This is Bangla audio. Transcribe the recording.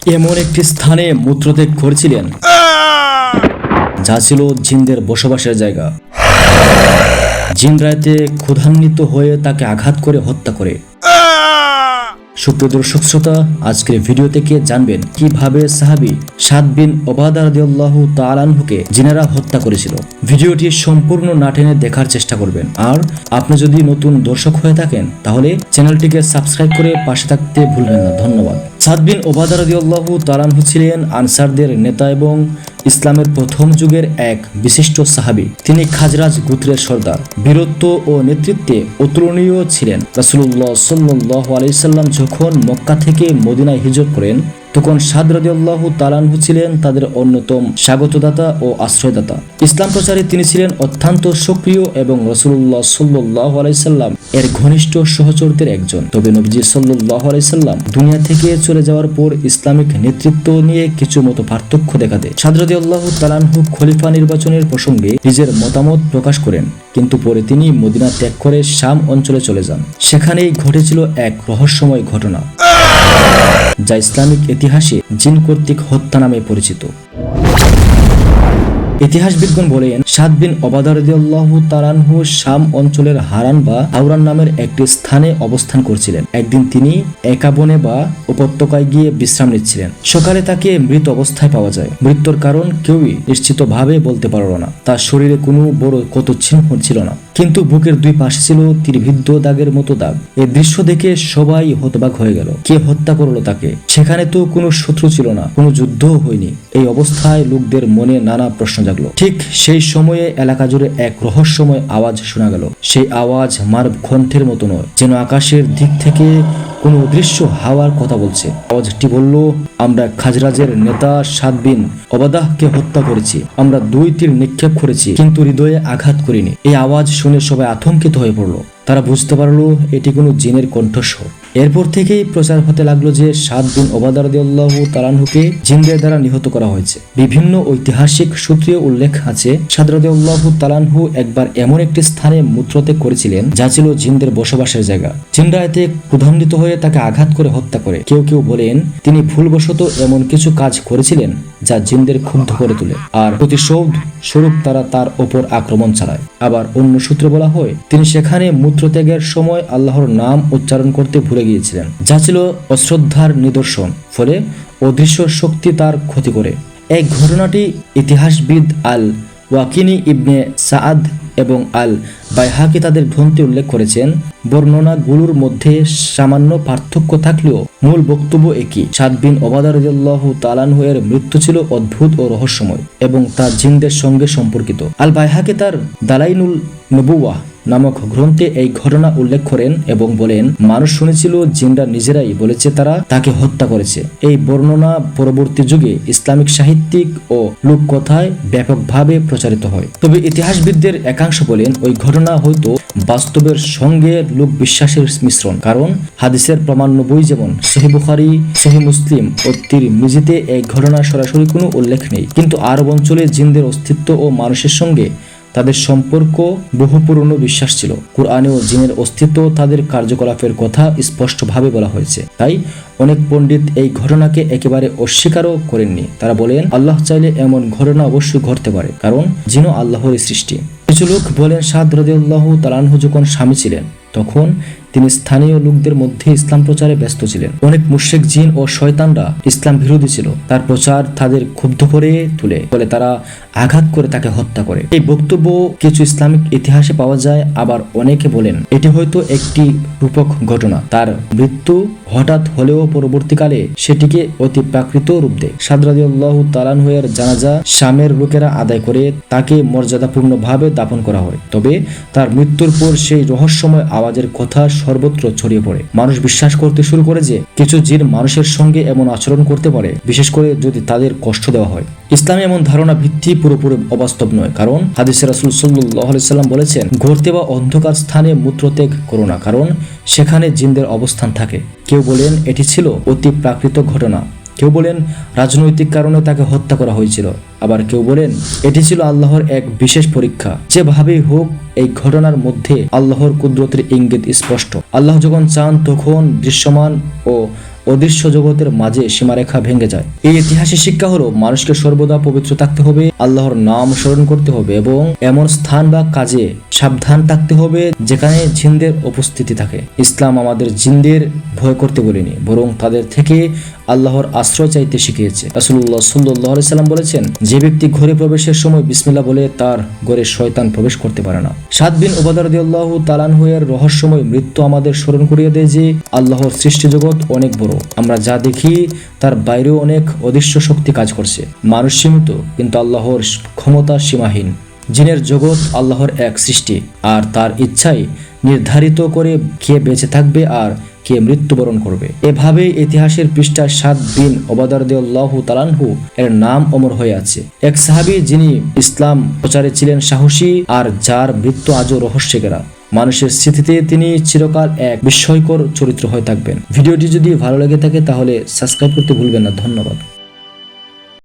এমন একটি স্থানে মূত্রত্যাগ করেছিলেন যা ছিল জিনদের বসবাসের জায়গা। জিন রাতে ক্ষুধান্বিত হয়ে তাকে আঘাত করে হত্যা করে। সুপ্রিয় দর্শক শ্রোতা, আজকের ভিডিও থেকে জানবেন কিভাবে সাহাবী সাদ বিন ওবাদা রাদিয়াল্লাহু তাআলা আনহুকে জিনেরা হত্যা করেছিল। ভিডিওটি সম্পূর্ণ না টেনে দেখার চেষ্টা করবেন। আর আপনি যদি নতুন দর্শক হয়ে থাকেন তাহলে চ্যানেলটিকে সাবস্ক্রাইব করে পাশে থাকতে ভুলবেন না। ধন্যবাদ। সাদ বিন ওবাদা রাদিয়াল্লাহু তাআলা আনহু ছিলেন আনসারদের নেতা এবং ইসলামের প্রথম যুগের এক বিশিষ্ট সাহাবী। তিনি খাজরাজ গোত্রের সর্দার, বীরত্ব ও নেতৃত্বে অতুলনীয় ছিলেন। রাসূলুল্লাহ সাল্লাল্লাহু আলাইহি সাল্লাম যখন মক্কা থেকে মদিনায় হিজরত করেন তখন সাদ রাদিয়াল্লাহু তাআলা আনহু ছিলেন তাদের অন্যতম স্বাগতদাতা ও আশ্রয়দাতা। ইসলাম প্রচারে তিনি ছিলেন অত্যন্ত সক্রিয় এবং রাসূলুল্লাহ সাল্লাল্লাহু আলাইহি সাল্লাম এর ঘনিষ্ঠ সহচরদের একজন। তবে নবীজি সাল্লাল্লাহু আলাইহি সাল্লাম দুনিয়া থেকে চলে যাওয়ার পর ইসলামিক নেতৃত্ব নিয়ে কিছু মত পার্থক্য দেখা দেয়। সাদ রাদিয়াল্লাহু তাআলা আনহু খলিফা নির্বাচনের প্রসঙ্গে নিজের মতামত প্রকাশ করেন, কিন্তু পরে তিনি মদিনা ত্যাগ করে শাম অঞ্চলে চলে যান। সেখানেই ঘটেছিল এক রহস্যময় ঘটনা যা ইসলামিক ইতিহাসে জিন কর্তৃক হত্যা নামে পরিচিত। ইতিহাসবিদগণ বলেন, সাদ বিন ওবাদা রাদিয়াল্লাহু তাআলা আনহু শাম অঞ্চলের হারান বা হাওরান নামের একটি স্থানে অবস্থান করছিলেন। একদিন তিনি একা বনে বা উপত্যকায় গিয়ে বিশ্রাম নিচ্ছিলেন। সকালে তাকে মৃত অবস্থায় পাওয়া যায়। মৃত্যুর কারণ কেউই নিশ্চিতভাবে বলতে পারল না। তার শরীরে কোনো বড় ক্ষত চিহ্ন ছিল না, কিন্তু বুকের দুই পাশে ছিল তীরবিদ্ধ দাগের মতো দাগ। এই দৃশ্য দেখে সবাই হতবাক হয়ে গেল। কে হত্যা করলো তাকে? সেখানে তো কোনো শত্রু ছিল না, কোনো যুদ্ধও হয়নি। এই অবস্থায় লোকদের মনে নানা প্রশ্ন জাগলো। ঠিক সেই সময়ে এলাকা জুড়ে এক রহস্যময় আওয়াজ শোনা গেল। সেই আওয়াজ মানব কণ্ঠের মতো নয়, যেন আকাশের দিক থেকে কোনো অদৃশ্য হাওয়ার কথা বলছে। আওয়াজটি বলল, আমরা খাজরাজের নেতা সাদ বিন ওবাদাহকে হত্যা করেছি। আমরা 2 তীর নিক্ষেপ করেছি, কিন্তু হৃদয়ে আঘাত করিনি। এই আওয়াজ শুনে সবাই আতঙ্কিত হয়ে পড়ল। তারা বুঝতে পারলো এটি কোনো জিনের কণ্ঠস্বর। এরপর থেকেই প্রচার হতে লাগলো যে সাদ বিন ওবাদা রাদিয়াল্লাহু তাআলা আনহুকে জিনদের দ্বারা নিহত করা হয়েছে। বিভিন্ন ঐতিহাসিক সূত্রে উল্লেখ আছে, সাদ রাদিয়াল্লাহু তাআলা আনহু একবার এমন একটি স্থানে মূত্রত্যাগ করেছিলেন যা ছিল জিনদের বসবাসের জায়গা। জিনরা এতে ক্রোধান্বিত হয়ে তাকে আঘাত করে হত্যা করে। কেউ কেউ বলেন তিনি ভুলবশত এমন কিছু কাজ করেছিলেন যা জিনদের ক্ষুব্ধ করে তোলে, আর প্রতিশোধ স্বরূপ তারা তার ওপর আক্রমণ চালায়। আবার অন্য সূত্রে বলা হয় তিনি সেখানে মূত্রত্যাগের সময় আল্লাহর নাম উচ্চারণ করতে ভুলে গিয়েছিলেন, যা ছিল অশ্রদ্ধার নিদর্শন। ফলে অদৃশ্য শক্তি তার ক্ষতি করে। এই ঘটনাটি ইতিহাসবিদ আল ওয়াকিনি ইবনে সাআদ এবং আল বাইহাকি তাদের গ্রন্থে উল্লেখ করেছেন। বর্ণনাগুলোর মধ্যে সামান্য পার্থক্য থাকলেও মূল বক্তব্য একই। সাদ বিন ওবাদা রাদিয়াল্লাহু তাআলা আনহু এর মৃত্যু ছিল অদ্ভুত ও রহস্যময় এবং তা জিনদের সঙ্গে সম্পর্কিত। আল বাইহাকি তার দালাইনুল নবুওয়াহ নামক গ্রন্থে এই ঘটনা উল্লেখ করেন এবং বলেন, মানুষ শুনেছিল জিনরা নিজেরাই বলেছে তারা তাকে হত্যা করেছে। এই বর্ণনা পরবর্তী যুগে ইসলামিক সাহিত্যিক ও লোককথায় ব্যাপকভাবে প্রচারিত হয়। তবে ইতিহাসবিদদের একাংশ বলেন ওই ঘটনা হয়তো বাস্তবের সঙ্গে লোক বিশ্বাসের মিশ্রণ। কারণ হাদিসের প্রামাণ্য বই যেমন সহিহ বুখারী, সহিহ মুসলিম ও তিরমিজিতে এই ঘটনার সরাসরি কোনো উল্লেখ নেই, কিন্তু আরব অঞ্চলে জিনদের অস্তিত্ব ও মানুষের সঙ্গে তাদের সম্পর্ক বহু পুরনো বিশ্বাস ছিল। কুরআনেও জিনের অস্তিত্ব তাদের কার্যকলাপের কথা স্পষ্টভাবে বলা হয়েছে। তাই অনেক পণ্ডিত এই ঘটনাকে একেবারে অস্বীকারও করেননি। তারা বলেন আল্লাহ চাইলে এমন ঘটনা অবশ্যই ঘটতে পারে, কারণ জিনও আল্লাহর সৃষ্টি। কিছু লোক বলেন সাদ রাদিয়াল্লাহু তাআলা আনহু যখন স্বামী ছিলেন তখন তিনি স্থানীয় লোকদের মধ্যে ইসলাম প্রচারে ব্যস্ত ছিলেন। অনেক মুশরিক জিন ও শয়তানরা ইসলাম বিরোধী ছিল। তার প্রচার তাদের ক্ষুব্ধ করে তুলে, ফলে তারা আঘাত করে তাকে হত্যা করে। এই বক্তব্য কিছু ইসলামিক ইতিহাসে পাওয়া যায়। আবার অনেকে বলেন এটি হয়তো একটি রূপক ঘটনা। তার মৃত্যু হঠাৎ হলেও পরবর্তীকালে সেটিকে অতি প্রাকৃত রূপ দেয়। সাদ রাদিয়াল্লাহু তাআলা আনহু এর জানাজা শামের লোকেরা আদায় করে তাকে মর্যাদাপূর্ণভাবে দাফন করা হয়। তবে তার মৃত্যুর পর সেই রহস্যময় আওয়াজের কথা সর্বত্র ছড়িয়ে পড়ে। মানুষ বিশ্বাস করতে শুরু করে যে কিছু জিন মানুষের সঙ্গে এমন আচরণ করতে পারে, বিশেষ করে যদি তাদের কষ্ট দেওয়া হয়। ইসলামে এমন ধারণা ভিত্তি পুরোপুরি অবাস্তব নয়, কারণ হাদিসে রাসূল সাল্লাল্লাহু আলাইহি সাল্লাম বলেছেন, ঘুরতে বা অন্ধকার স্থানে মূত্রত্যাগ করো না, কারণ সেখানে জিনদের অবস্থান থাকে। কেউ বলেন এটি ছিল অতি প্রাকৃত ঘটনা, কেউ বলেন রাজনৈতিক কারণে তাকে হত্যা করা হয়েছিল, আবার কেউ বলেন এটি ছিল আল্লাহর এক বিশেষ পরীক্ষা। যেভাবেই হোক এই ঘটনার মধ্যে আল্লাহর কুদরতের ইঙ্গিত স্পষ্ট। আল্লাহ যখন চান তখন দৃশ্যমান ও অদৃশ্য জগতের মাঝে সীমারেখা ভেঙে যায়। এই ইতিহাসের শিক্ষা হলো মানুষকে সর্বদা পবিত্র থাকতে হবে, আল্লাহর নাম স্মরণ করতে হবে এবং এমন স্থান বা কাজে সাবধান থাকতে হবে যেখানে জিনদের উপস্থিতি থাকে। ইসলাম আমাদের জিনদের ভয় করতে বলেনি, বরং তাদের থেকে আল্লাহর আশ্রয় চাইতে শিখিয়েছে। রাসূলুল্লাহ সাল্লাল্লাহু আলাইহি সাল্লাম বলেছেন, যে ব্যক্তি ঘরে প্রবেশের সময় বিসমিল্লাহ বলে তার ঘরে শয়তান প্রবেশ করতে পারে না। সাদ বিন উবাদা রাদিয়াল্লাহু তাআলা আনহু এর রহস্যময় মৃত্যু আমাদের স্মরণ করিয়ে দেয় যে আল্লাহর সৃষ্টি জগৎ অনেক বড়। আমরা যা দেখি তার বাইরেও অনেক অদৃশ্য শক্তি কাজ করছে। মানুষ সীমিত, কিন্তু আল্লাহর ক্ষমতা সীমাহীন। জিনের জগৎ আল্লাহর এক সৃষ্টি, আর তার ইচ্ছাই নির্ধারিত করে কে বেঁচে থাকবে আর কে মৃত্যুবরণ করবে। এভাবে ইতিহাসের পৃষ্ঠায় সাদ বিন উবাদা রাদিয়াল্লাহু তাআলা আনহু এর নাম অমর হয়ে আছে। এক সাহাবী যিনি ইসলাম প্রচারে ছিলেন সাহসী আর যার মৃত্যু আজও রহস্যে ঘেরা। মানুষের স্মৃতিতে তিনি চিরকাল এক বিস্ময়কর চরিত্র হয়ে থাকবেন। ভিডিওটি যদি ভালো লেগে থাকে তাহলে সাবস্ক্রাইব করতে ভুলবেন না। ধন্যবাদ।